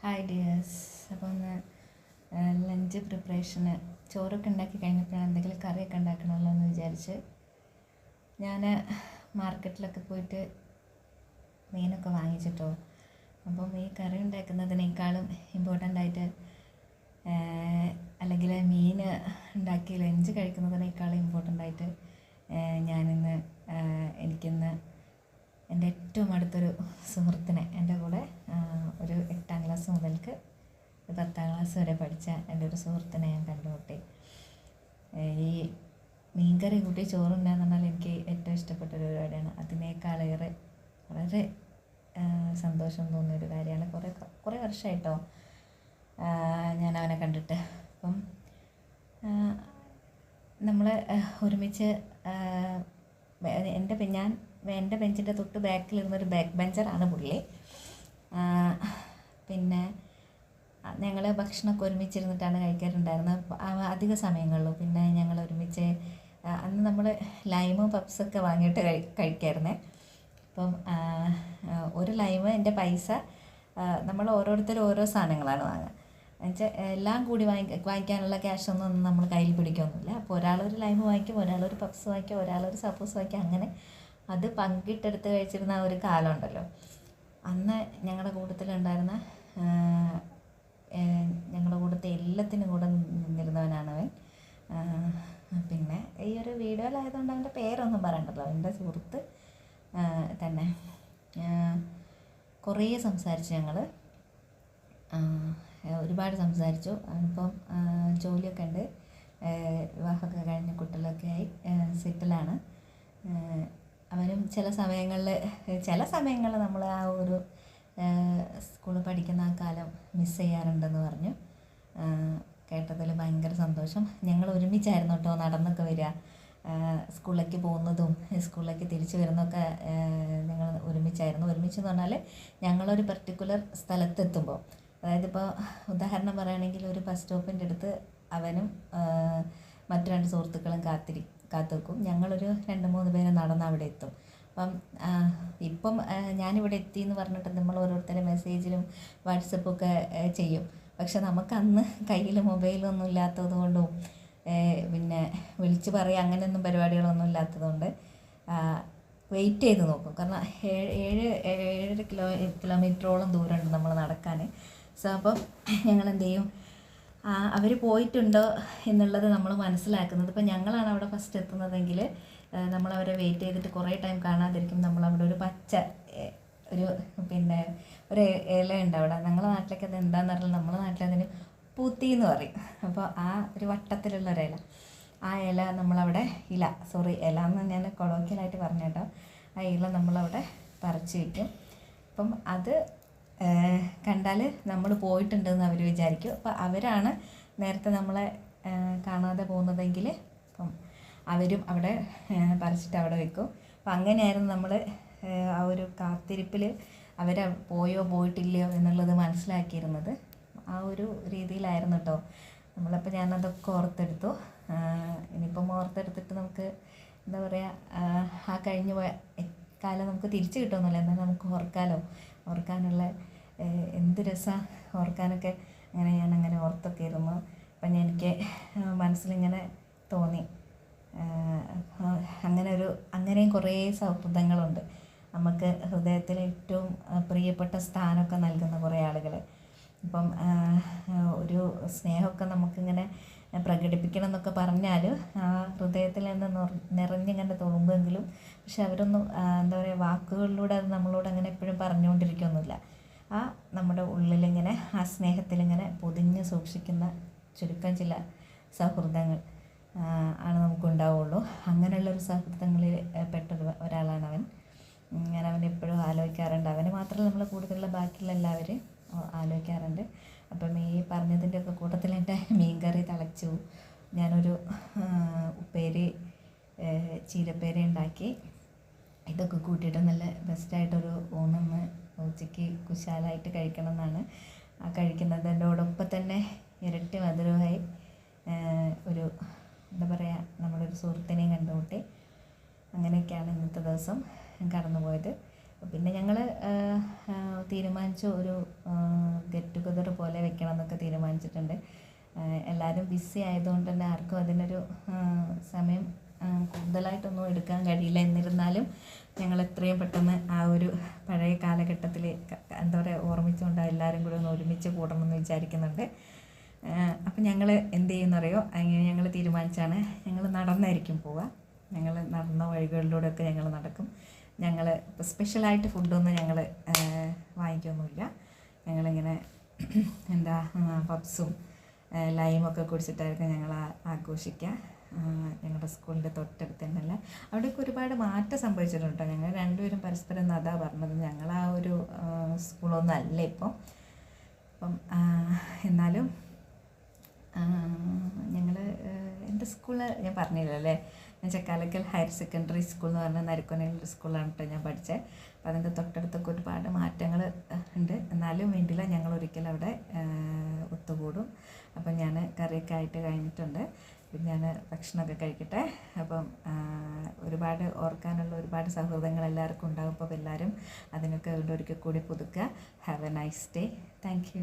Hi dears. അപ്പോൾ ഒന്ന് lunch പ്രിപ്പറേഷന് ചോറൊക്കെ ഉണ്ടാക്കി കഴിഞ്ഞപ്പോഴാണ് എന്തെങ്കിലും കറിയൊക്കെ ഉണ്ടാക്കണമല്ലോ എന്ന് വിചാരിച്ച് ഞാൻ മാർക്കറ്റിലൊക്കെ പോയിട്ട് മീനൊക്കെ വാങ്ങിച്ചിട്ടോ. അപ്പം ഈ കറി ഉണ്ടാക്കുന്നതിനേക്കാളും ഇമ്പോർട്ടൻ്റ് ആയിട്ട് അല്ലെങ്കിൽ മീൻ ഉണ്ടാക്കി ലഞ്ച് കഴിക്കുന്നതിനേക്കാളും ഇമ്പോർട്ടൻ്റ് ആയിട്ട് ഞാനിന്ന് എനിക്കിന്ന് എൻ്റെ ഏറ്റവും അടുത്തൊരു സുഹൃത്തിനെ, എൻ്റെ കൂടെ ഒരു 8ാം ക്ലാസ് മുതൽക്ക് 10ാം ക്ലാസ് വരെ പഠിച്ച എൻ്റെ ഒരു സുഹൃത്തിനെ ഞാൻ കണ്ടുമുട്ടി. ഈ മീൻകറി കൂട്ടി ചോറുണ്ടാന്ന് പറഞ്ഞാൽ എനിക്ക് ഏറ്റവും ഇഷ്ടപ്പെട്ടൊരു പരിപാടിയാണ്. അതിനേക്കാളേറെ വളരെ സന്തോഷം തോന്നിയൊരു കാര്യമാണ്. കുറേ വർഷമായിട്ടോ ഞാൻ അവനെ കണ്ടിട്ട്. അപ്പം നമ്മൾ ഒരുമിച്ച് എൻ്റെ ബെഞ്ചിൻ്റെ തൊട്ട് ബാക്കിലിരുന്നൊരു ബാക്ക് ബെഞ്ചറാണ് പുള്ളി. പിന്നെ ഞങ്ങൾ ഭക്ഷണമൊക്കെ ഒരുമിച്ചിരുന്നിട്ടാണ് കഴിക്കാറുണ്ടായിരുന്നത് അധിക സമയങ്ങളിലും. പിന്നെ ഞങ്ങൾ ഒരുമിച്ച് അന്ന് നമ്മൾ ലൈമും പപ്സൊക്കെ വാങ്ങിയിട്ട് കഴിക്കായിരുന്നേ. അപ്പം ഒരു ലൈമ് എൻ്റെ പൈസ, നമ്മൾ ഓരോരുത്തരും ഓരോ സാധനങ്ങളാണ് വാങ്ങുക. എന്നുവെച്ചാൽ എല്ലാം കൂടി വാങ്ങിക്കാനുള്ള ക്യാഷൊന്നും നമ്മൾ കയ്യിൽ പിടിക്കുകയൊന്നുമില്ല. അപ്പോൾ ഒരാളൊരു ലൈമ് വാങ്ങിക്കും, ഒരാളൊരു പപ്സ് വാങ്ങിക്കും, ഒരാളൊരു സപ്പോസ് വാങ്ങിക്കും. അങ്ങനെ അത് പങ്കിട്ടെടുത്ത് കഴിച്ചിരുന്ന ഒരു കാലമുണ്ടല്ലോ. അന്ന് ഞങ്ങളുടെ കൂട്ടത്തിലുണ്ടായിരുന്ന ഞങ്ങളുടെ കൂട്ടത്തിൽ എല്ലാത്തിനും കൂടെ നിന്നിരുന്നവനാണ് അവൻ. പിന്നെ ഈ ഒരു വീഡിയോയിലായതുകൊണ്ട് അവൻ്റെ പേരൊന്നും പറയണ്ടല്ലോ, എൻ്റെ സുഹൃത്ത് തന്നെ. കുറേ സംസാരിച്ചു ഞങ്ങൾ, ഒരുപാട് സംസാരിച്ചു. അവനിപ്പം ജോലിയൊക്കെ ഉണ്ട്, വിവാഹമൊക്കെ കഴിഞ്ഞ് കുട്ടികളൊക്കെ ആയി സെറ്റിലാണ്. അവനും ചില സമയങ്ങളിൽ നമ്മൾ ആ ഒരു സ്കൂളിൽ പഠിക്കുന്ന ആ കാലം മിസ് ചെയ്യാറുണ്ടെന്ന് പറഞ്ഞു. കേട്ടതിൽ ഭയങ്കര സന്തോഷം. ഞങ്ങൾ ഒരുമിച്ചായിരുന്നു കേട്ടോ നടന്നൊക്കെ വരിക. സ്കൂളിലേക്ക് പോകുന്നതും സ്കൂളിലേക്ക് തിരിച്ചു വരുന്നതൊക്കെ ഞങ്ങൾ ഒരുമിച്ചെന്ന് പറഞ്ഞാൽ ഞങ്ങളൊരു പർട്ടിക്കുലർ സ്ഥലത്തെത്തുമ്പോൾ, അതായത് ഇപ്പോൾ ഉദാഹരണം പറയുകയാണെങ്കിൽ ഒരു ബസ് സ്റ്റോപ്പിൻ്റെ അടുത്ത് അവനും മറ്റു 2 സുഹൃത്തുക്കളും കാത്തു വെക്കും. ഞങ്ങളൊരു 2-3 പേര് നടന്ന് അവിടെ എത്തും. ഇപ്പം ഞാനിവിടെ എത്തി എന്ന് പറഞ്ഞിട്ട് നമ്മൾ ഓരോരുത്തരുടെ മെസ്സേജിലും വാട്സപ്പൊക്കെ ചെയ്യും. പക്ഷെ നമുക്കന്ന് കയ്യിൽ മൊബൈലൊന്നും ഇല്ലാത്തത് കൊണ്ടും പിന്നെ വിളിച്ച് പറയുക അങ്ങനെയൊന്നും പരിപാടികളൊന്നും ഇല്ലാത്തതുകൊണ്ട് വെയിറ്റ് ചെയ്ത് നോക്കും. കാരണം 7 കിലോമീറ്ററോളം ദൂരമുണ്ട് നമ്മൾ നടക്കാൻ. സോ അപ്പം ഞങ്ങളെന്ത് ചെയ്യും, അവർ പോയിട്ടുണ്ടോ എന്നുള്ളത് നമ്മൾ മനസ്സിലാക്കുന്നത്. ഇപ്പം ഞങ്ങളാണ് അവിടെ ഫസ്റ്റ് എത്തുന്നതെങ്കിൽ നമ്മളവരെ വെയിറ്റ് ചെയ്തിട്ട് കുറേ ടൈം കാണാതിരിക്കും. നമ്മളവിടെ ഒരു പച്ച പിന്നെ ഒരു ഇല ഉണ്ട് അവിടെ. ഞങ്ങളുടെ നാട്ടിലേക്ക് അത് എന്താണെന്ന് അറിയില്ല, നമ്മുടെ നാട്ടിലതിന് പൂത്തി എന്ന് പറയും. അപ്പോൾ ആ ഒരു വട്ടത്തിലുള്ള ഒരു ഇല, ആ ഇല നമ്മളവിടെ ഇല എന്ന് ഞാൻ കൊളോക്കിയലായിട്ട് പറഞ്ഞു കേട്ടോ. ആ ഇല നമ്മളവിടെ പറിച്ച് വയ്ക്കും. അപ്പം അത് കണ്ടാൽ നമ്മൾ പോയിട്ടുണ്ടെന്ന് അവർ വിചാരിക്കും. അപ്പോൾ അവരാണ് നേരത്തെ നമ്മളെ കാണാതെ പോകുന്നതെങ്കിൽ അപ്പം അവരും അവിടെ പറിച്ചിട്ട് അവിടെ വെക്കും. അപ്പം അങ്ങനെയായിരുന്നു നമ്മൾ ആ ഒരു കാത്തിരിപ്പിൽ അവരെ പോയിട്ടില്ലയോ എന്നുള്ളത് മനസ്സിലാക്കിയിരുന്നത്. ആ ഒരു രീതിയിലായിരുന്നു കേട്ടോ നമ്മളപ്പോൾ ഞാനതൊക്കെ ഓർത്തെടുത്തു. ഇനിയിപ്പം ഓർത്തെടുത്തിട്ട് നമുക്ക് എന്താ പറയുക, ആ കഴിഞ്ഞു പോയ കാലം നമുക്ക് തിരിച്ചു കിട്ടുമെന്നില്ല, എന്നാൽ നമുക്ക് ഓർക്കാനുള്ള എന്ത് രസമാണ് ഓർക്കാനൊക്കെ. അങ്ങനെ ഞാനങ്ങനെ ഓർത്തൊക്കെ ഇരുന്നു. അപ്പം എനിക്ക് മനസ്സിലിങ്ങനെ തോന്നി, അങ്ങനെയും കുറേ സൗഹൃദങ്ങളുണ്ട്. നമുക്ക് ഹൃദയത്തിൽ ഏറ്റവും പ്രിയപ്പെട്ട സ്ഥാനമൊക്കെ നൽകുന്ന കുറേ ആളുകൾ. ഇപ്പം ഒരു സ്നേഹമൊക്കെ നമുക്കിങ്ങനെ പ്രകടിപ്പിക്കണം എന്നൊക്കെ പറഞ്ഞാൽ ഹൃദയത്തിൽ നിന്ന് നിറഞ്ഞിങ്ങനെ തുളുമ്പെങ്കിലും, പക്ഷെ അവരൊന്നും എന്താ പറയുക, വാക്കുകളിലൂടെ അത് നമ്മളോട് അങ്ങനെ എപ്പോഴും പറഞ്ഞുകൊണ്ടിരിക്കുകയൊന്നുമില്ല. നമ്മുടെ ഉള്ളിലിങ്ങനെ ആ സ്നേഹത്തിലിങ്ങനെ പൊതിഞ്ഞ് സൂക്ഷിക്കുന്ന ചുരുക്കം ചില സൗഹൃദങ്ങൾ ആണ് നമുക്കുണ്ടാവുള്ളൂ. അങ്ങനെയുള്ളൊരു സൗഹൃദങ്ങളിൽ പെട്ട ഒരാളാണ് അവൻ. ഞാനവനെ എപ്പോഴും ആലോചിക്കാറുണ്ട്. അവന് മാത്രമല്ല, നമ്മൾ കൂടുതലുള്ള ബാക്കിയുള്ള എല്ലാവരും ആലോചിക്കാറുണ്ട്. അപ്പം ഈ പറഞ്ഞതിൻ്റെയൊക്കെ കൂട്ടത്തിൽ എൻ്റെ മീൻകറി തിളച്ചു. ഞാനൊരു ഉപ്പേരി, ചീരപ്പേരി ഉണ്ടാക്കി. ഇതൊക്കെ കൂട്ടിയിട്ട് നല്ല ബെസ്റ്റായിട്ടൊരു ഊണൊന്ന് ഉച്ചയ്ക്ക് കുശാലായിട്ട് കഴിക്കണം എന്നാണ് കഴിക്കുന്നതിൻ്റെയോടൊപ്പം തന്നെ ഇരട്ടി മധുരമായി ഒരു എന്താ പറയുക, നമ്മളൊരു സുഹൃത്തിനെയും കണ്ടുമുട്ടി. അങ്ങനെയൊക്കെയാണ് ഇന്നത്തെ ദിവസം കടന്നു പോയത്. പിന്നെ ഞങ്ങൾ തീരുമാനിച്ചു ഒരു ഗെറ്റ് ടുഗദർ പോലെ വെക്കണം എന്നൊക്കെ തീരുമാനിച്ചിട്ടുണ്ട്. എല്ലാവരും ബിസി ആയതുകൊണ്ട് തന്നെ ആർക്കും അതിനൊരു സമയം കൂടുതലായിട്ടൊന്നും എടുക്കാൻ കഴിയില്ല. എന്നിരുന്നാലും ഞങ്ങൾ എത്രയും പെട്ടെന്ന് ആ ഒരു പഴയ കാലഘട്ടത്തിൽ എന്താ പറയുക ഓർമ്മിച്ചുകൊണ്ട് എല്ലാവരും കൂടെ ഒന്ന് ഒരുമിച്ച് കൂടണമെന്ന് വിചാരിക്കുന്നുണ്ട്. അപ്പം ഞങ്ങൾ എന്ത് ചെയ്യുന്നറിയോ, അങ്ങനെ ഞങ്ങൾ തീരുമാനിച്ചാണ് ഞങ്ങൾ നടന്നായിരിക്കും പോവുക. ഞങ്ങൾ നടന്ന വഴികളിലൂടെയൊക്കെ ഞങ്ങൾ നടക്കും. ഞങ്ങൾ ഇപ്പോൾ സ്പെഷ്യലായിട്ട് ഫുഡൊന്നും ഞങ്ങൾ വാങ്ങിക്കൊന്നുമില്ല. ഞങ്ങളിങ്ങനെ എന്താ പപ്സും ലൈമൊക്കെ കുടിച്ചിട്ടായിരിക്കും ഞങ്ങൾ ആഘോഷിക്കുക. ഞങ്ങളുടെ സ്കൂളിൻ്റെ തൊട്ടടുത്ത് തന്നെയല്ല. അവിടെയൊക്കെ ഒരുപാട് മാറ്റം സംഭവിച്ചിട്ടുണ്ട്. ഞങ്ങൾ രണ്ടുപേരും പരസ്പരം അതാ പറഞ്ഞത്, ഞങ്ങൾ ആ ഒരു സ്കൂളൊന്നും അല്ല ഇപ്പം. അപ്പം എന്നാലും ഞങ്ങൾ എൻ്റെ സ്കൂള് ഞാൻ പറഞ്ഞില്ലല്ലേ, ഞാൻ ചക്കാലക്കൽ ഹയർ സെക്കൻഡറി സ്കൂൾ എന്ന് പറഞ്ഞാൽ നരിക്കൊനയിൽ സ്കൂളാണ് കേട്ടോ ഞാൻ പഠിച്ചത്. അപ്പോൾ അതിൻ്റെ തൊട്ടടുത്തൊക്കെ ഒരുപാട് മാറ്റങ്ങൾ ഉണ്ട്. എന്നാലും വേണ്ടില്ല, ഞങ്ങൾ ഒരിക്കലും അവിടെ ഒത്തുകൂടും. അപ്പം ഞാൻ കറിയൊക്കെ ആയിട്ട് കഴിഞ്ഞിട്ടുണ്ട്. പിന്നെ ഞാൻ ഭക്ഷണമൊക്കെ കഴിക്കട്ടെ. അപ്പം ഒരുപാട് ഓർക്കാനുള്ള ഒരുപാട് സൗഹൃദങ്ങൾ എല്ലാവർക്കും ഉണ്ടാകും. അപ്പോൾ എല്ലാവരും അതിനൊക്കെ ഒരിക്കൽ കൂടി പുതുക്കുക. Have a nice day. Thank U.